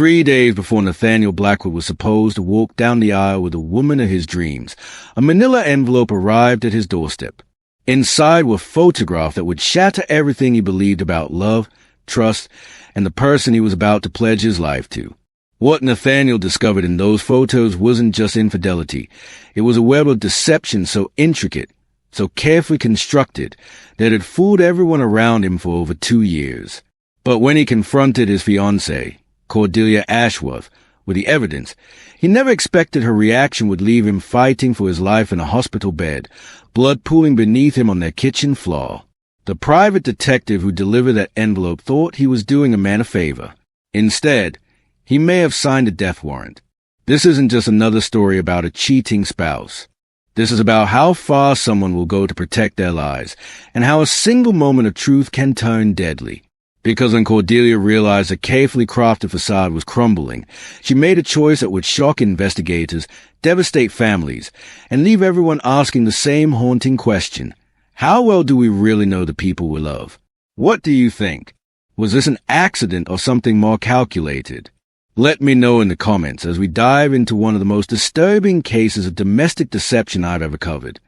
3 days before Nathaniel Blackwood was supposed to walk down the aisle with the woman of his dreams, a manila envelope arrived at his doorstep. Inside were photographs that would shatter everything he believed about love, trust, and the person he was about to pledge his life to. What Nathaniel discovered in those photos wasn't just infidelity. It was a web of deception so intricate, so carefully constructed, that it had fooled everyone around him for over 2 years. But when he confronted his fiancée, Cordelia Ashworth, with the evidence, he never expected her reaction would leave him fighting for his life in a hospital bed, blood pooling beneath him on their kitchen floor. The private detective who delivered that envelope thought he was doing a man a favor. Instead, he may have signed a death warrant. This isn't just another story about a cheating spouse. This is about how far someone will go to protect their lives, and how a single moment of truth can turn deadly. Because when Cordelia realized a carefully crafted facade was crumbling, she made a choice that would shock investigators, devastate families, and leave everyone asking the same haunting question. How well do we really know the people we love? What do you think? Was this an accident or something more calculated? Let me know in the comments as we dive into one of the most disturbing cases of domestic deception I've ever covered.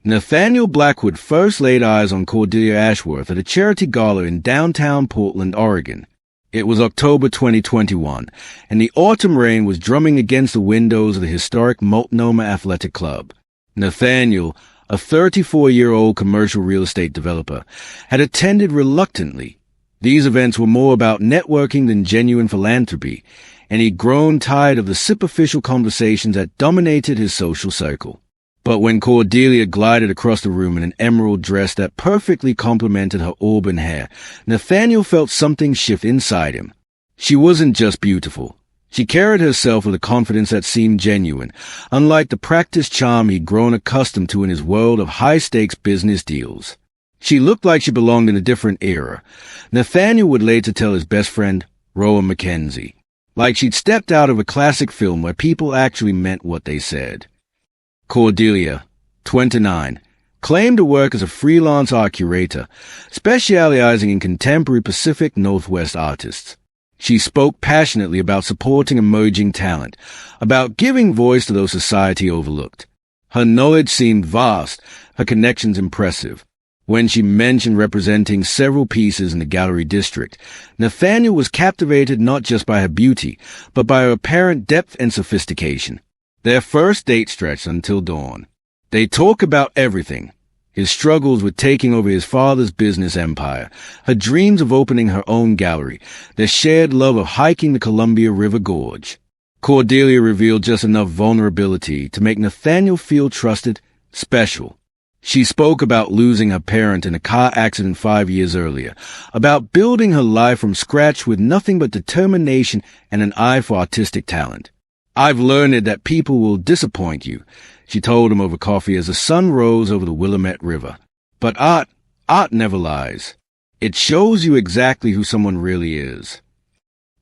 Nathaniel Blackwood first laid eyes on Cordelia Ashworth at a charity gala in downtown Portland, Oregon. It was October 2021, and the autumn rain was drumming against the windows of the historic Multnomah Athletic Club. Nathaniel, a 34-year-old commercial real estate developer, had attended reluctantly. These events were more about networking than genuine philanthropy, and he'd grown tired of the superficial conversations that dominated his social circle. But when Cordelia glided across the room in an emerald dress that perfectly complemented her auburn hair, Nathaniel felt something shift inside him. She wasn't just beautiful. She carried herself with a confidence that seemed genuine, unlike the practiced charm he'd grown accustomed to in his world of high-stakes business deals. She looked like she belonged in a different era. Nathaniel would later tell his best friend, Rowan Mackenzie, like she'd stepped out of a classic film where people actually meant what they said. Cordelia, 29, claimed to work as a freelance art curator, specializing in contemporary Pacific Northwest artists. She spoke passionately about supporting emerging talent, about giving voice to those society overlooked. Her knowledge seemed vast, her connections impressive. When she mentioned representing several pieces in the gallery district, Nathaniel was captivated not just by her beauty, but by her apparent depth and sophistication. Their first date stretched until dawn. They talk about everything. His struggles with taking over his father's business empire, her dreams of opening her own gallery, their shared love of hiking the Columbia River Gorge. Cordelia revealed just enough vulnerability to make Nathaniel feel trusted, special. She spoke about losing her parent in a car accident 5 years earlier, about building her life from scratch with nothing but determination and an eye for artistic talent. "I've learned that people will disappoint you," she told him over coffee as the sun rose over the Willamette River. "But art never lies. It shows you exactly who someone really is."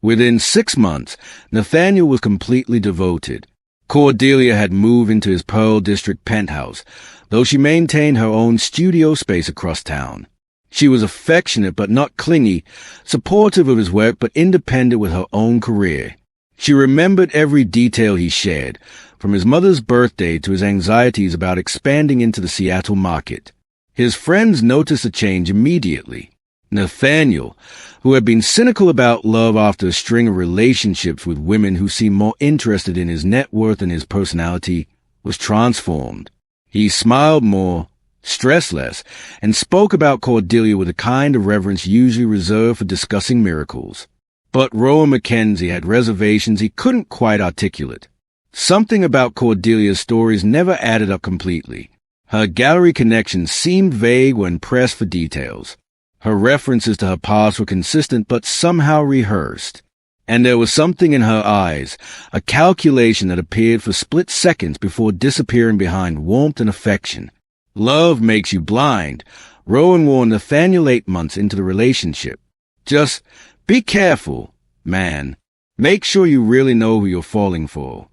Within 6 months, Nathaniel was completely devoted. Cordelia had moved into his Pearl District penthouse, though she maintained her own studio space across town. She was affectionate but not clingy, supportive of his work but independent with her own career. She remembered every detail he shared, from his mother's birthday to his anxieties about expanding into the Seattle market. His friends noticed a change immediately. Nathaniel, who had been cynical about love after a string of relationships with women who seemed more interested in his net worth than his personality, was transformed. He smiled more, stressed less, and spoke about Cordelia with a kind of reverence usually reserved for discussing miracles. But Rowan Mackenzie had reservations he couldn't quite articulate. Something about Cordelia's stories never added up completely. Her gallery connections seemed vague when pressed for details. Her references to her past were consistent but somehow rehearsed. And there was something in her eyes, a calculation that appeared for split seconds before disappearing behind warmth and affection. "Love makes you blind," Rowan warned Nathaniel 8 months into the relationship. "Just be careful, man. Make sure you really know who you're falling for."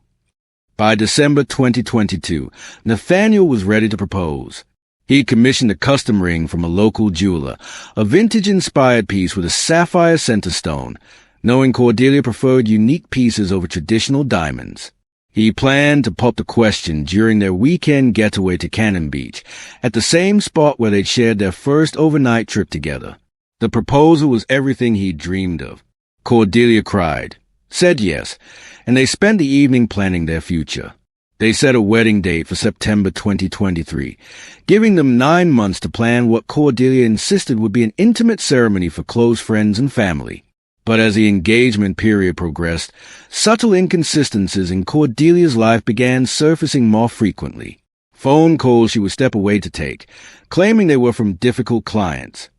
By December 2022, Nathaniel was ready to propose. He commissioned a custom ring from a local jeweler, a vintage-inspired piece with a sapphire center stone. knowing Cordelia preferred unique pieces over traditional diamonds. He planned to pop the question during their weekend getaway to Cannon Beach, at the same spot where they'd shared their first overnight trip together. The proposal was everything he'd dreamed of. Cordelia cried, said yes, and they spent the evening planning their future. They set a wedding date for September 2023, giving them 9 months to plan what Cordelia insisted would be an intimate ceremony for close friends and family. But as the engagement period progressed, subtle inconsistencies in Cordelia's life began surfacing more frequently. Phone calls she would step away to take, claiming they were from difficult clients.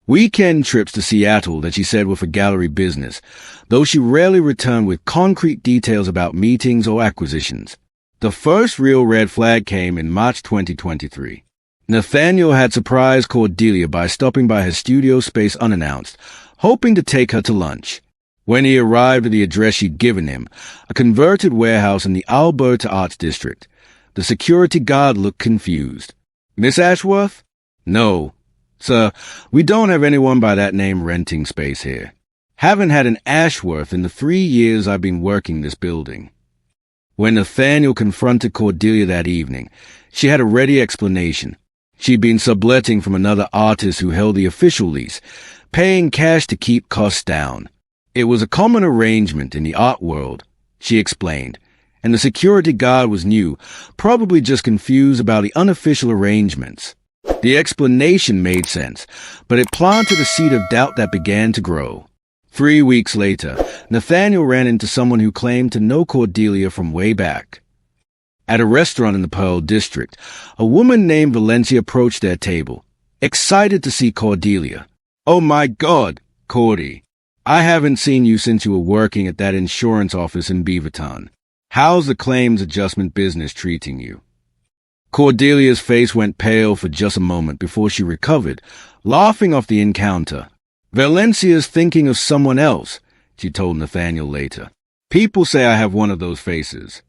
Weekend trips to Seattle that she said were for gallery business, though she rarely returned with concrete details about meetings or acquisitions. The first real red flag came in March 2023. Nathaniel had surprised Cordelia by stopping by his studio space unannounced, hoping to take her to lunch. When he arrived at the address she'd given him, a converted warehouse in the Alberta Arts District, the security guard looked confused. "Miss Ashworth?" "No. Sir, we don't have anyone by that name renting space here. Haven't had an Ashworth in the 3 years I've been working this building." When Nathaniel confronted Cordelia that evening, she had a ready explanation. She'd been subletting from another artist who held the official lease, paying cash to keep costs down. It was a common arrangement in the art world, she explained, and the security guard was new, probably just confused about the unofficial arrangements. The explanation made sense, but it planted a seed of doubt that began to grow. 3 weeks later, Nathaniel ran into someone who claimed to know Cordelia from way back. At a restaurant in the Pearl District, a woman named Valencia approached their table, excited to see Cordelia. "Oh my God, Cordy. I haven't seen you since you were working at that insurance office in Beaverton. How's the claims adjustment business treating you?" Cordelia's face went pale for just a moment before she recovered, laughing off the encounter. "Valencia's thinking of someone else," she told Nathaniel later. "People say I have one of those faces."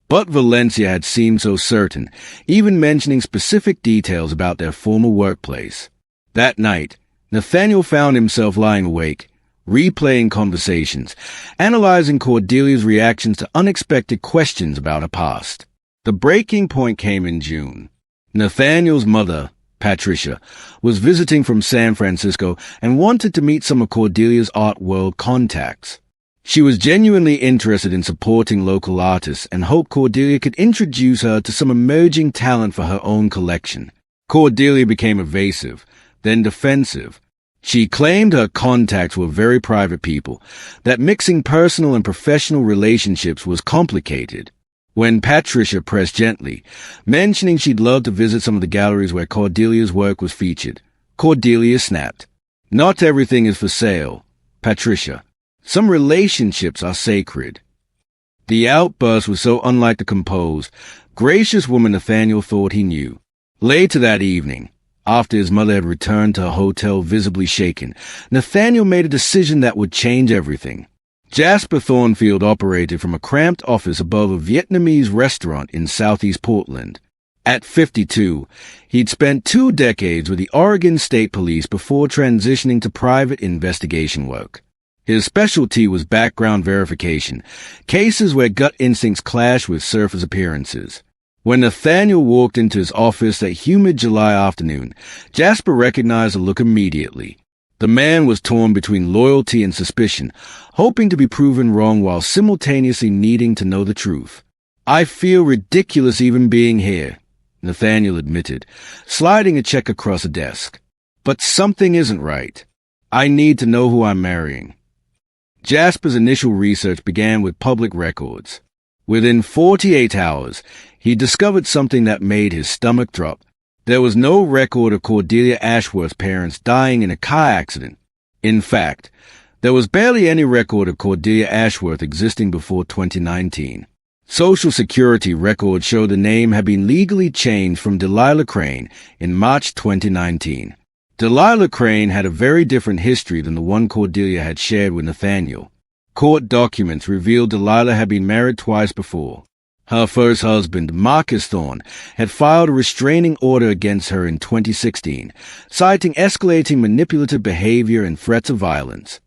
But Valencia had seemed so certain, even mentioning specific details about their former workplace. That night, Nathaniel found himself lying awake, replaying conversations, analyzing Cordelia's reactions to unexpected questions about her past. The breaking point came in June. Nathaniel's mother, Patricia, was visiting from San Francisco and wanted to meet some of Cordelia's art world contacts. She was genuinely interested in supporting local artists and hoped Cordelia could introduce her to some emerging talent for her own collection. Cordelia became evasive, then defensive. She claimed her contacts were very private people, that mixing personal and professional relationships was complicated. When Patricia pressed gently, mentioning she'd love to visit some of the galleries where Cordelia's work was featured, Cordelia snapped. "Not everything is for sale, Patricia. Some relationships are sacred." The outburst was so unlike the composed, gracious woman Nathaniel thought he knew. Later that evening, after his mother had returned to her hotel visibly shaken, Nathaniel made a decision that would change everything. Jasper Thornfield operated from a cramped office above a Vietnamese restaurant in southeast Portland. At 52, he'd spent 2 decades with the Oregon State Police before transitioning to private investigation work. His specialty was background verification, cases where gut instincts clash with surface appearances. When Nathaniel walked into his office that humid July afternoon, Jasper recognized the look immediately. The man was torn between loyalty and suspicion, hoping to be proven wrong while simultaneously needing to know the truth. "I feel ridiculous even being here," Nathaniel admitted, sliding a check across a desk. "But something isn't right. I need to know who I'm marrying." Jasper's initial research began with public records. Within 48 hours, he discovered something that made his stomach drop. There was no record of Cordelia Ashworth's parents dying in a car accident. In fact, there was barely any record of Cordelia Ashworth existing before 2019. Social Security records show the name had been legally changed from Delilah Crane in March 2019. Delilah Crane had a very different history than the one Cordelia had shared with Nathaniel. Court documents revealed Delilah had been married twice before. Her first husband, Marcus Thorne, had filed a restraining order against her in 2016, citing escalating manipulative behavior and threats of violence.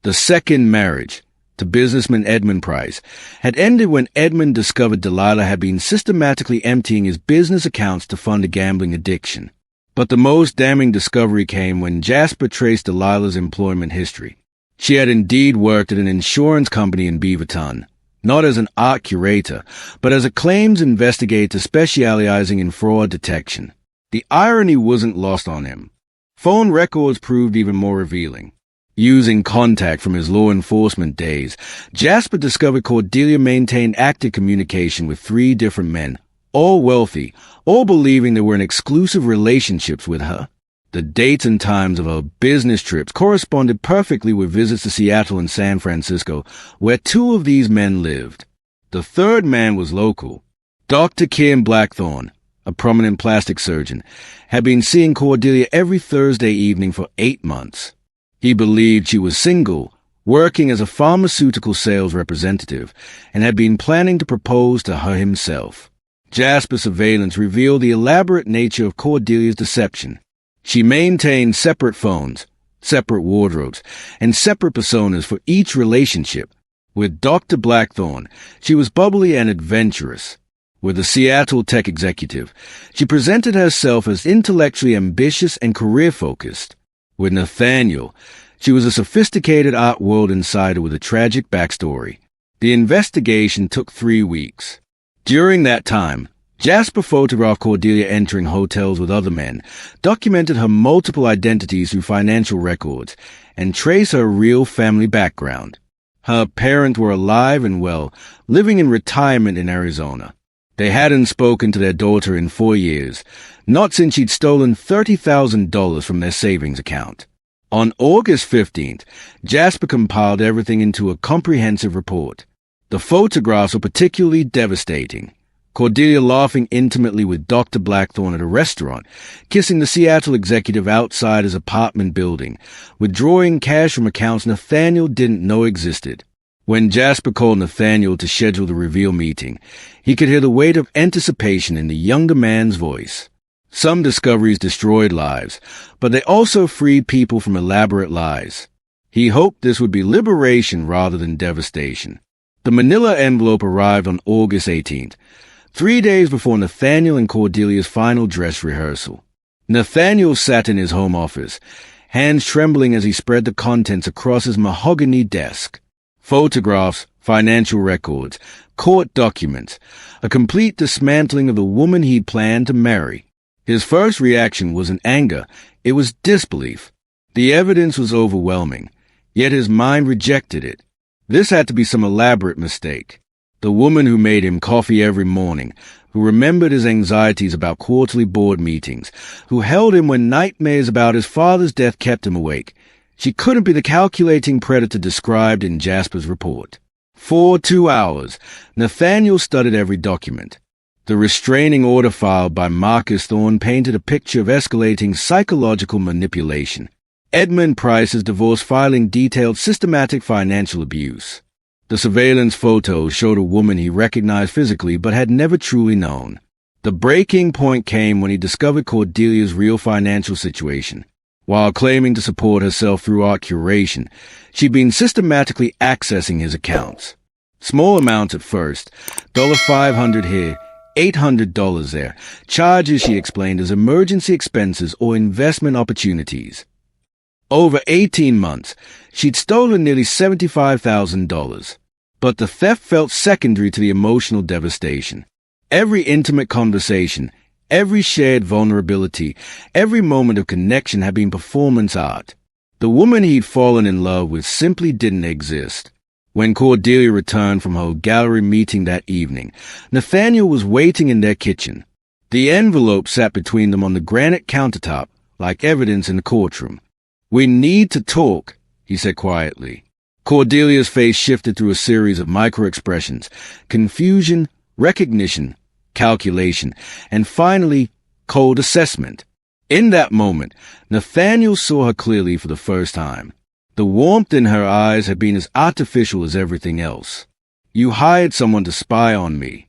The second marriage, to businessman Edmund Price, had ended when Edmund discovered Delilah had been systematically emptying his business accounts to fund a gambling addiction. But the most damning discovery came when Jasper traced Delilah's employment history. She had indeed worked at an insurance company in Beaverton, not as an art curator, but as a claims investigator specializing in fraud detection. The irony wasn't lost on him. Phone records proved even more revealing. Using contact from his law enforcement days, Jasper discovered Cordelia maintained active communication with 3 different men, all wealthy, all believing they were in exclusive relationships with her. The dates and times of her business trips corresponded perfectly with visits to Seattle and San Francisco, where 2 of these men lived. The third man was local. Dr. Kim Blackthorne, a prominent plastic surgeon, had been seeing Cordelia every Thursday evening for 8 months. He believed she was single, working as a pharmaceutical sales representative, and had been planning to propose to her himself. Jasper's surveillance revealed the elaborate nature of Cordelia's deception. She maintained separate phones, separate wardrobes, and separate personas for each relationship. With Dr. Blackthorne, she was bubbly and adventurous. With the Seattle tech executive, she presented herself as intellectually ambitious and career-focused. With Nathaniel, she was a sophisticated art world insider with a tragic backstory. The investigation took 3 weeks. During that time, Jasper photographed Cordelia entering hotels with other men, documented her multiple identities through financial records, and traced her real family background. Her parents were alive and well, living in retirement in Arizona. They hadn't spoken to their daughter in 4 years, not since she'd stolen $30,000 from their savings account. On August 15th, Jasper compiled everything into a comprehensive report. The photographs were particularly devastating. Cordelia laughing intimately with Dr. Blackthorne at a restaurant, kissing the Seattle executive outside his apartment building, withdrawing cash from accounts Nathaniel didn't know existed. When Jasper called Nathaniel to schedule the reveal meeting, he could hear the weight of anticipation in the younger man's voice. Some discoveries destroyed lives, but they also freed people from elaborate lies. He hoped this would be liberation rather than devastation. The manila envelope arrived on August 18th, 3 days before Nathaniel and Cordelia's final dress rehearsal. Nathaniel sat in his home office, hands trembling as he spread the contents across his mahogany desk. Photographs, financial records, court documents, a complete dismantling of the woman he'd planned to marry. His first reaction wasn't anger, it was disbelief. The evidence was overwhelming, yet his mind rejected it. This had to be some elaborate mistake. The woman who made him coffee every morning, who remembered his anxieties about quarterly board meetings, who held him when nightmares about his father's death kept him awake. She couldn't be the calculating predator described in Jasper's report. For 2 hours, Nathaniel studied every document. The restraining order filed by Marcus Thorne painted a picture of escalating psychological manipulation. Edmund Price's divorce filing detailed systematic financial abuse. The surveillance photos showed a woman he recognized physically but had never truly known. The breaking point came when he discovered Cordelia's real financial situation. While claiming to support herself through art curation, she'd been systematically accessing his accounts. Small amounts at first, $500 here, $800 there, charges she explained as emergency expenses or investment opportunities. Over 18 months, she'd stolen nearly $75,000. But the theft felt secondary to the emotional devastation. Every intimate conversation, every shared vulnerability, every moment of connection had been performance art. The woman he'd fallen in love with simply didn't exist. When Cordelia returned from her gallery meeting that evening, Nathaniel was waiting in their kitchen. The envelope sat between them on the granite countertop, like evidence in the courtroom. "We need to talk," he said quietly. Cordelia's face shifted through a series of micro-expressions: confusion, recognition, calculation, and finally, cold assessment. In that moment, Nathaniel saw her clearly for the first time. The warmth in her eyes had been as artificial as everything else. "You hired someone to spy on me."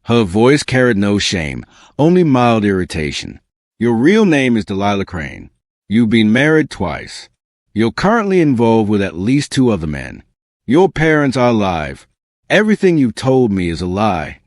Her voice carried no shame, only mild irritation. "Your real name is Delilah Crane. You've been married twice. You're currently involved with at least 2 other men. Your parents are alive. Everything you've told me is a lie."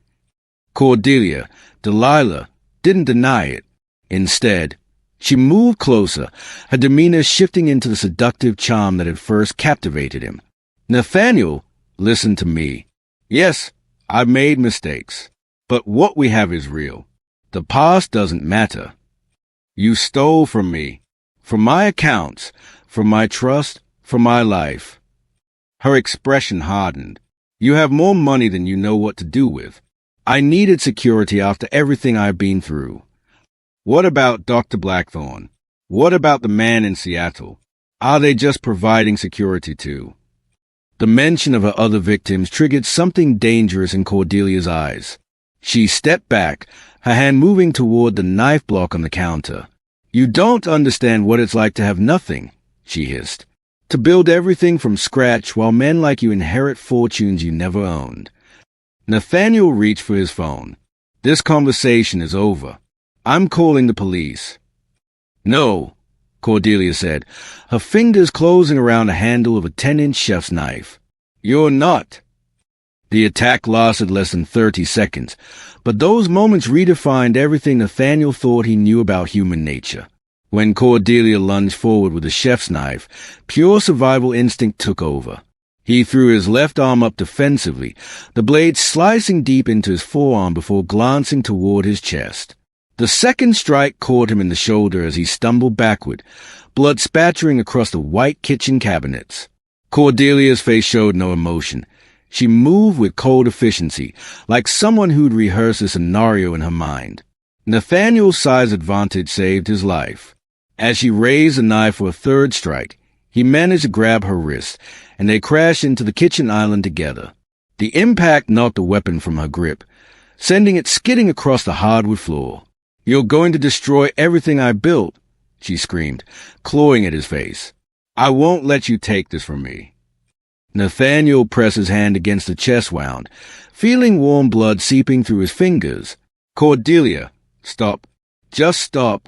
Cordelia, Delilah, didn't deny it. Instead, she moved closer, her demeanor shifting into the seductive charm that had first captivated him. "Nathaniel, listen to me. Yes, I've made mistakes, but what we have is real. The past doesn't matter. You stole from me, from my accounts, from my trust, from my life." Her expression hardened. "You have more money than you know what to do with. I needed security after everything I've been through. What about Dr. Blackthorne? What about the man in Seattle? Are they just providing security too?" The mention of her other victims triggered something dangerous in Cordelia's eyes. She stepped back, her hand moving toward the knife block on the counter. "You don't understand what it's like to have nothing," she hissed. "To build everything from scratch while men like you inherit fortunes you never owned." Nathaniel reached for his phone. "This conversation is over. I'm calling the police." "No," Cordelia said, her fingers closing around the handle of a 10-inch chef's knife. "You're not." The attack lasted less than 30 seconds, but those moments redefined everything Nathaniel thought he knew about human nature. When Cordelia lunged forward with the chef's knife, pure survival instinct took over. He threw his left arm up defensively, the blade slicing deep into his forearm before glancing toward his chest. The second strike caught him in the shoulder as he stumbled backward, blood spattering across the white kitchen cabinets. Cordelia's face showed no emotion. She moved with cold efficiency, like someone who'd rehearsed a scenario in her mind. Nathaniel's size advantage saved his life. As she raised the knife for a third strike, he managed to grab her wrist, and they crashed into the kitchen island together. The impact knocked the weapon from her grip, sending it skidding across the hardwood floor. "You're going to destroy everything I built," she screamed, clawing at his face. "I won't let you take this from me." Nathaniel pressed his hand against the chest wound, feeling warm blood seeping through his fingers. "Cordelia, stop. Just stop."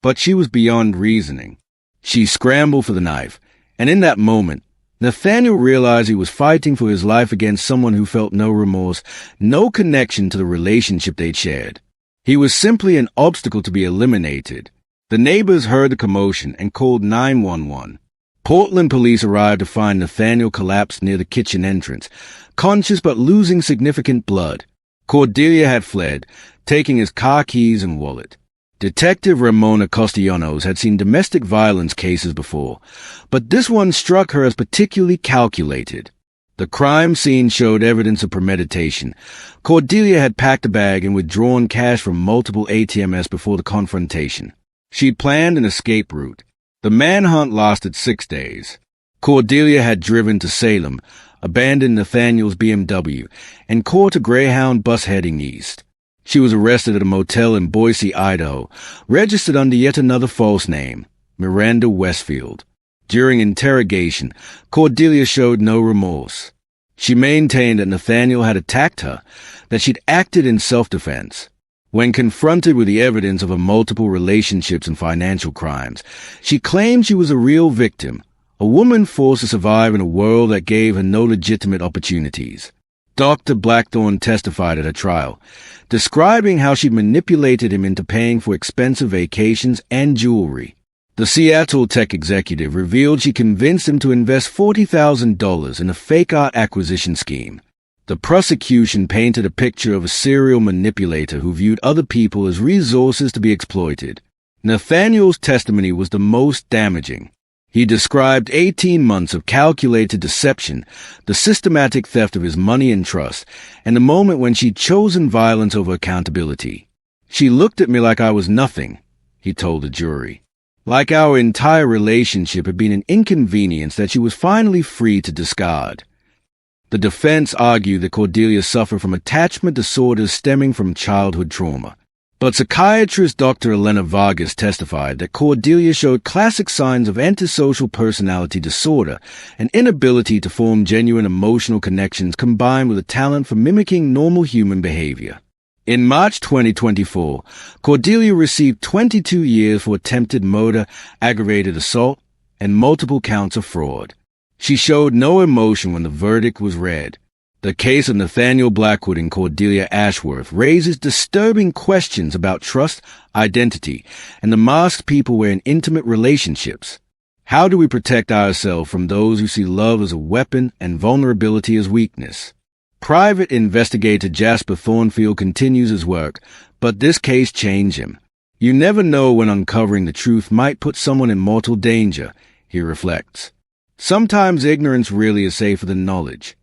But she was beyond reasoning. She scrambled for the knife, and in that moment, Nathaniel realized he was fighting for his life against someone who felt no remorse, no connection to the relationship they'd shared. He was simply an obstacle to be eliminated. The neighbors heard the commotion and called 911. Portland police arrived to find Nathaniel collapsed near the kitchen entrance, conscious but losing significant blood. Cordelia had fled, taking his car keys and wallet. Detective Ramona Castellanos had seen domestic violence cases before, but this one struck her as particularly calculated. The crime scene showed evidence of premeditation. Cordelia had packed a bag and withdrawn cash from multiple ATMs before the confrontation. She'd planned an escape route. The manhunt lasted 6 days. Cordelia had driven to Salem, abandoned Nathaniel's BMW, and caught a Greyhound bus heading east. She was arrested at a motel in Boise, Idaho, registered under yet another false name, Miranda Westfield. During interrogation, Cordelia showed no remorse. She maintained that Nathaniel had attacked her, that she'd acted in self-defense. When confronted with the evidence of her multiple relationships and financial crimes, she claimed she was a real victim, a woman forced to survive in a world that gave her no legitimate opportunities. Dr. Blackthorne testified at her trial, describing how she manipulated him into paying for expensive vacations and jewelry. The Seattle tech executive revealed she convinced him to invest $40,000 in a fake art acquisition scheme. The prosecution painted a picture of a serial manipulator who viewed other people as resources to be exploited. Nathaniel's testimony was the most damaging. He described 18 months of calculated deception, the systematic theft of his money and trust, and the moment when she'd chosen violence over accountability. "She looked at me like I was nothing," he told the jury. Like our entire relationship had been an inconvenience that she was finally free to discard. The defense argued that Cordelia suffered from attachment disorders stemming from childhood trauma. But psychiatrist Dr. Elena Vargas testified that Cordelia showed classic signs of antisocial personality disorder, an inability to form genuine emotional connections combined with a talent for mimicking normal human behavior. In March 2024, Cordelia received 22 years for attempted murder, aggravated assault, and multiple counts of fraud. She showed no emotion when the verdict was read. The case of Nathaniel Blackwood and Cordelia Ashworth raises disturbing questions about trust, identity, and the masked people we're in intimate relationships. How do we protect ourselves from those who see love as a weapon and vulnerability as weakness? Private investigator Jasper Thornfield continues his work, but this case changed him. You never know when uncovering the truth might put someone in mortal danger, he reflects. Sometimes ignorance really is safer than knowledge.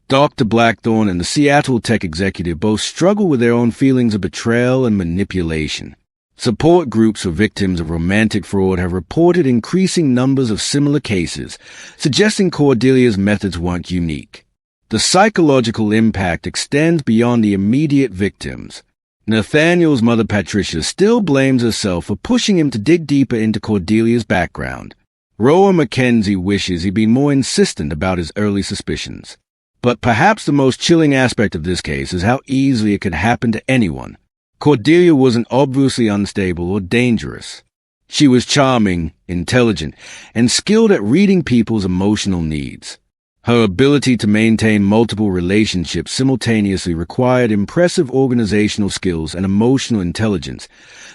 Dr. Blackthorne and the Seattle tech executive both struggle with their own feelings of betrayal and manipulation. Support groups for victims of romantic fraud have reported increasing numbers of similar cases, suggesting Cordelia's methods weren't unique. The psychological impact extends beyond the immediate victims. Nathaniel's mother Patricia still blames herself for pushing him to dig deeper into Cordelia's background. Rowan Mackenzie wishes he'd been more insistent about his early suspicions. But perhaps the most chilling aspect of this case is how easily it could happen to anyone. Cordelia wasn't obviously unstable or dangerous. She was charming, intelligent, and skilled at reading people's emotional needs. Her ability to maintain multiple relationships simultaneously required impressive organizational skills and emotional intelligence,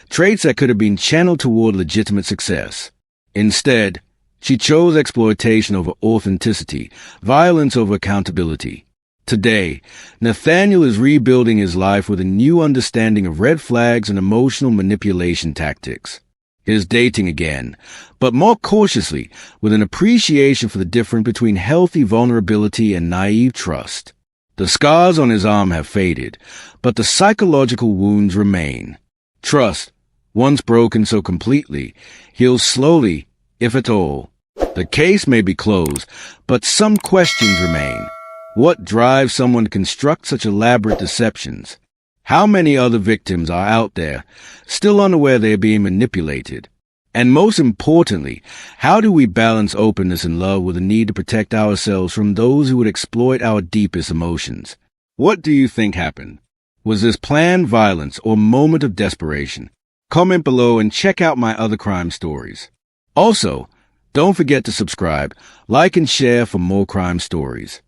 traits that could have been channeled toward legitimate success. Instead, she chose exploitation over authenticity, violence over accountability. Today, Nathaniel is rebuilding his life with a new understanding of red flags and emotional manipulation tactics. He is dating again, but more cautiously, with an appreciation for the difference between healthy vulnerability and naive trust. The scars on his arm have faded, but the psychological wounds remain. Trust, once broken so completely, heals slowly, if at all. The case may be closed, but some questions remain. What drives someone to construct such elaborate deceptions? How many other victims are out there, still unaware they are being manipulated? And most importantly, how do we balance openness and love with the need to protect ourselves from those who would exploit our deepest emotions? What do you think happened? Was this planned violence or moment of desperation? Comment below and check out my other crime stories. Also, don't forget to subscribe, like, and share for more crime stories.